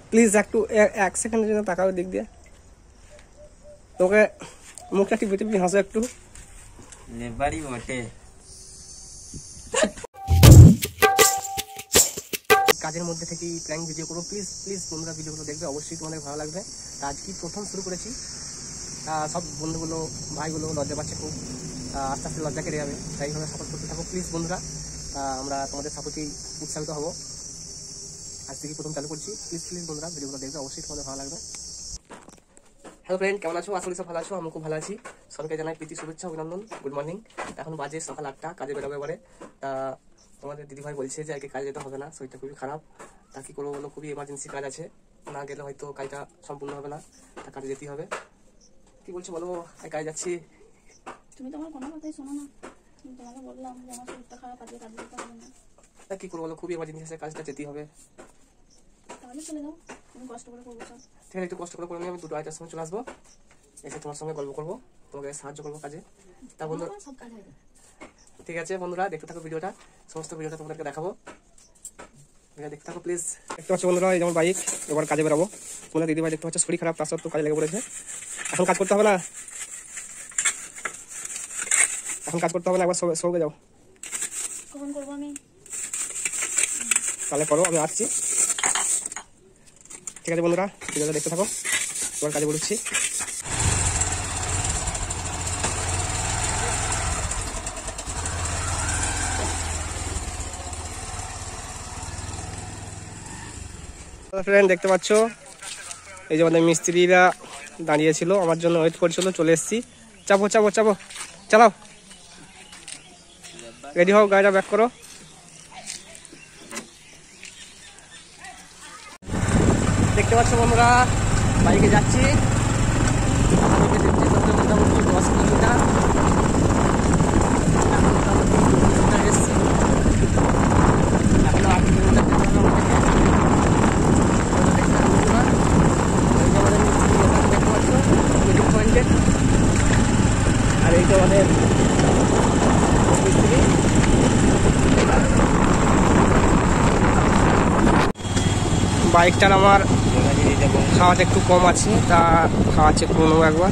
Please একটু 1 সেকেন্ডের জন্য তাকাও দিক দিয়ে। তোকে মুখটা টিপে টিপে হাসো একটু। লেবারই বটে। কাজের মধ্যে থেকে প্র্যাঙ্ক ভিডিও করবো। প্লিজ প্লিজ বন্ধুরা ভিডিওগুলো দেখবে, অবশ্যই তোমাদের ভালো লাগবে। আজকে প্রথম শুরু করেছি, সব বন্ধুগুলো ভাইগুলো লজ্জা পাচ্ছে খুব, আস্তে আস্তে লজ্জা কেটে যাবে। তাই এইভাবে সাপোর্ট করতে থাকো প্লিজ বন্ধুরা, আমরা তোমাদের সাপোর্টেই উৎসাহিত হবো। আজ থেকে প্রথম চালু করছি, প্লিজ প্লিজ বন্ধুরা ভিডিওগুলো দেখবে, অবশ্যই তোমাদের ভালো লাগবে। হ্যালো ফ্রেন্ড, কেমন আছো? আশা করি সব ভালো আছো, আমি খুব ভালো আছি। সবাইকে জানাই প্রীতি শুভেচ্ছা, অভিনন্দন, গুড মর্নিং। এখন বাজে সকাল 8টা, কাজে বেরোবে এবারে। তোমাদের দিদিভাই বলছে যে আজকে কাজে যেতে হবে না, শরীরটা খুবই খারাপ। তা কি করবো বলো, খুবই এমার্জেন্সি কাজ আছে, না গেলে হয়তো কাজটা সম্পূর্ণ হবে না, তা কাজে যেতেই হবে। কি বলছো বলো, কাজে যাচ্ছি। তুমি তো আমার কোনো কথাই শোনো না, তোমাকে বললাম যে আমার শরীরটা খারাপ, আজকে কাজে যেতে হবে না। তা কি করবো বলো, খুবই এমার্জেন্সি আছে, কাজটা যেতেই হবে। তাহলে চলে যাও, তুমি কষ্ট করে করবো সব। ঠিক আছে, একটু কষ্ট করে নিয়ে আমি 2-2:30টার সময় চলে আসবো, এসে তোমার সঙ্গে গল্প করবো, তোমাকে সাহায্য করবো কাজে। তা বন্ধু সব কাজ হয়ে যায়। ঠিক আছে বন্ধুরা, দেখতে থাকো ভিডিওটা, সমস্ত ভিডিওটা তোমাদেরকে দেখাবো, দেখতে থাকো প্লিজ। দেখতে পাচ্ছ বন্ধুরা, এই যেমন বাইক, এবার কাজে বেরাবো। তোমাদের দিদিভাই দেখতে পাচ্ছ শরীর খারাপ, তার সত্ত্বেও কাজে লেগে পড়েছে। এখন কাজ করতে হবে না, এখন কাজ করতে হবে না, একবার সঙ্গে যাও। কখন করবো আমি? তাহলে করো, আমি আসছি। ঠিক আছে বন্ধুরা, ভিডিওটা দেখতে থাকো, এবার কাজে বেরোচ্ছি। ফ্রেন্ড দেখতে পাচ্ছ, এই যে আমাদের মিস্ত্রিরা দাঁড়িয়েছিল, আমার জন্য ওয়েট করছিল, চলে এসেছি। চাপো চাপো চাপো, চালাও, রেডি হও, গাড়িটা ব্যাক করো। দেখতে পাচ্ছ বন্ধুরা, বাইকে যাচ্ছি, মোটামুটি 10 কিলোমিটার এসছি, এখনো 8 কিলোমিটার যেতে হবে আমাদের। দেখতে পাচ্ছ মিটিং পয়েন্টে, আর এই তো আমাদের মিস্ত্রি। বাইকটার আমার খাওয়াতে একটু কম আছে, তা খাওয়া চেক করে নেবো একবার।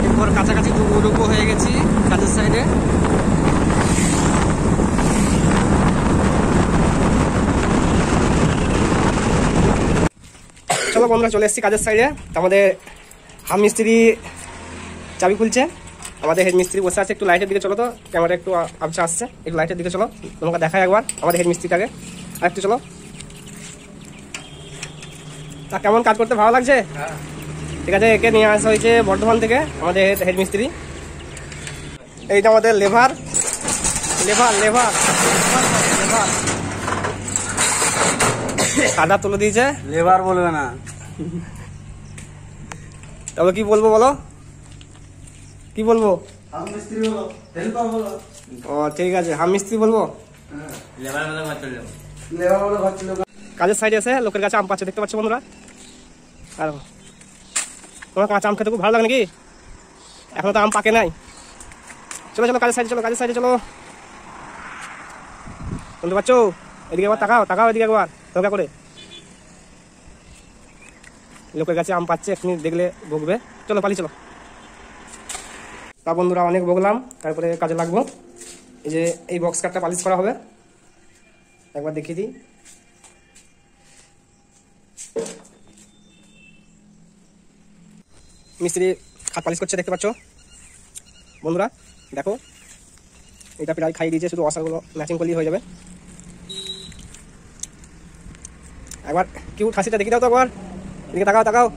এরপর কাছাকাছি ডুবো হয়ে গেছি কাজের সাইডে। চলো বন্ধুরা, চলে এসেছি কাজের সাইডে। আমাদের হাম মিস্ত্রি চাবি খুলছে, আমাদের হেড মিস্ত্রি বসে আছে। একটু লাইটের দিকে চলো তো, ক্যামেরা একটু আবছা আসছে, একটু লাইটের দিকে চলো, তোমাকে দেখাই একবার আমাদের হেড মিস্ত্রিটাকে। আর একটু চলো। তা কেমন কাজ করতে ভালো লাগছে? ঠিক আছে, একে নিয়ে আসা হয়েছে বর্ধমান থেকে, আমাদের হেড মিস্ত্রি। এইটা আমাদের লেভার লেভার লেভার লেভার কাদা তুলে দিয়েছে। লেবার বলবে না, তবে কি বলবো বলো, কি বলবো? ও ঠিক আছে, হাম মিস্ত্রি বলবো। কাজের সাইডে এসে লোকের কাছে আম পাচ্ছে, দেখতে পাচ্ছ বন্ধুরা। আর তোমার কাঁচা আম খেতে খুব ভালো লাগে নাকি? এখনো তো আম পাকে নাই। চলো চলো কাজের সাইডে চলো, কাজের সাইডে চলো। শুনতে পাচ্ছ? এদিকে একবার তাকাও, তাকাও এদিকে একবার দরকার করে। লোকের কাছে আম পাচ্ছে, এখনই দেখলে বকবে। চলো পালি চলো। তা বন্ধুরা, অনেক বকলাম, তারপরে কাজে লাগবো। এই যে এই বক্স কাটটা পালিশ করা হবে, একবার দেখিয়ে দিই। মিস্ত্রি খাট পালিশ করছে, দেখতে পাচ্ছ বন্ধুরা। দেখো, এটা প্রায় খাইয়ে দিয়েছে, শুধু অসারগুলো ম্যাচিং করলেই হয়ে যাবে। একবার কিউট হাসিটা দেখি দাও তো একবার, এদিকে তাকাও তাকাও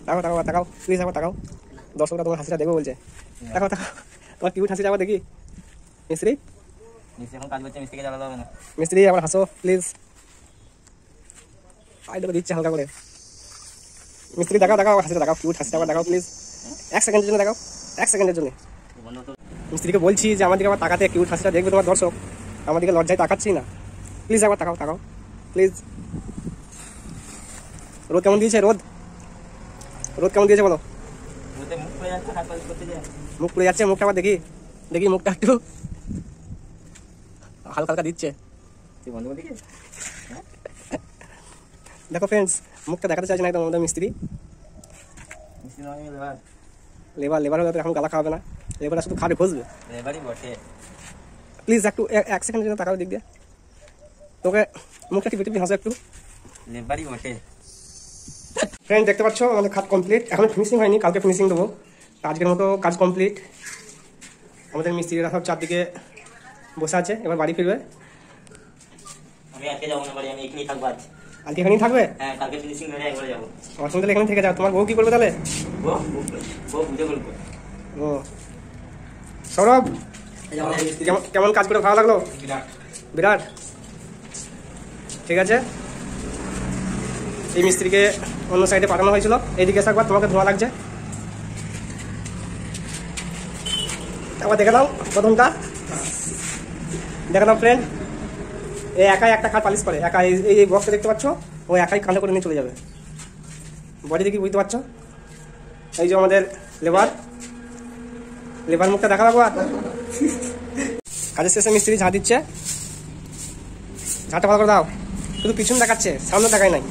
তাকাও তাকাও তাকাও প্লিজ, একবার তাকাও। দর্শকরা তোমার হাসিটা দেখবে বলছে, তাকাও তাকাও, তোমার কিউট হাসিটা আবার দেখি। মিস্ত্রি এখন কাজ করছে, মিস্ত্রিকে জ্বালাতে হবে না। মিস্ত্রি আবার হাসো প্লিজ, আইডিয়া দিচ্ছে হালকা করে। মিস্ত্রি দেখাও, দেখাও হাসিটা দেখাও, কিউট হাসিটা আবার দেখাও প্লিজ। 1 সেকেন্ডের জন্য দেখাও, 1 সেকেন্ডের জন্য। মিস্ত্রিকে বলছি যে আমাদেরকে আবার তাকাতে, কিউট হাসিটা দেখবে তোমার দর্শক, আমাদেরকে লজ্জায় তাকাচ্ছি না, প্লিজ একবার তাকাও তাকাও প্লিজ। রোদ কেমন দিয়েছে? রোদ কেমন দিয়েছে বলো? ওতে মুখ পড়ে যাচ্ছে, হাত পালিশ করতে যায়। মুখ পুড়ে যাচ্ছে, মুখটা আবার দেখি দেখি মুখটা একটু হালকা হালকা দিচ্ছে। তুই বন্ধ করে দিকে। দেখো ফ্রেন্ডস, মুখটা দেখাতে চাইছে না একদম আমাদের মিস্ত্রি। মিষ্টি নয় লেবার। লেবার হলে তো এখন গালা খাওয়াবে না, লেবাররা শুধু খাবে ঘষবে। লেবারই বটে। প্লিজ একটু এক সেকেন্ডের জন্য তাকাও দিক দিয়ে, তোকে মুখটা টিপে টিপে হাসো একটু। লেবারই বটে। ফ্রেন্ড দেখতে পাচ্ছ আমাদের কাজ কমপ্লিট, এখন ফিনিশিং হয়নি, কালকে ফিনিশিং দেবো। আজকের মতো কাজ কমপ্লিট। আমাদের মিস্ত্রিরা সব চারদিকে বসে আছে, এবার বাড়ি ফিরবে। আমি আজকে যাবো না বাড়ি, আমি এখানেই থাকবো আজ। আজকে এখানেই থাকবে? হ্যাঁ, কালকে ফিনিশিং হয়ে একবারে যাবো। আমার সঙ্গে তাহলে এখানে থেকে যাও। তোমার বউ কি করবে তাহলে? ও পুজো করবো। ও সৌরভ, কেমন কাজ করে ভালো লাগলো? বিরাট। ঠিক আছে, এই মিস্ত্রিকে অন্য সাইডে পাঠানো হয়েছিল, এইদিকে এসে একবার, তোমাকে ধোয়া লাগছে। একবার দেখে দাও প্রথমটা, দেখে দাও ফ্রেন্ড। এই একাই একটা খাট পালিশ করে, একা। এই বক্সটা দেখতে পাচ্ছ, ও একাই কাঁধে করে নিয়ে চলে যাবে। বডি দেখি বুঝতে পারছো? এই যে আমাদের লেবার মুখটা দেখা লাগবো। কাজের শেষে মিস্ত্রি ঝাঁ দিচ্ছে, ঝাঁটা ভালো করে দাও। শুধু পিছন দেখাচ্ছে, সামনে দেখায় নাই।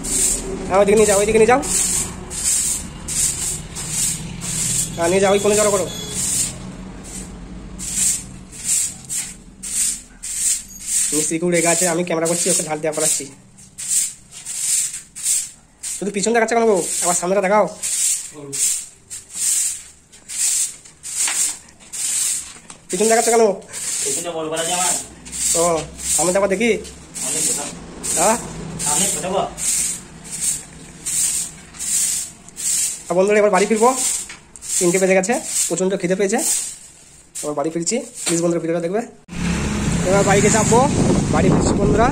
ওইদিকে নিয়ে যাও, ওইদিকে নিয়ে যাও, হ্যাঁ নিয়ে যাও, ওই কোনো জড়ো করো। মিস্ত্রি খুব রেগে আছে, আমি ক্যামেরা করছি, ওকে ঝাঁট দেওয়া করাচ্ছি। শুধু পিছন দেখাচ্ছে কেন গো, আবার সামনেটা দেখাও। পিছন দেখাচ্ছে কেন? এখানে বড় করা যায় আমার। ও সামনে আবার দেখি। আমি কোথাও হ্যাঁ আমি কোথাও। বন্ধুরা এবার বাড়ি ফিরবো, 3টে বেজে গেছে, প্রচণ্ড খিদে পেয়েছে, এবার বাড়ি ফিরছি। প্লিজ বন্ধুরা ভিডিওটা দেখবে। এবার বাড়িতে চাপবো, বাড়ি ফিরছি বন্ধুরা।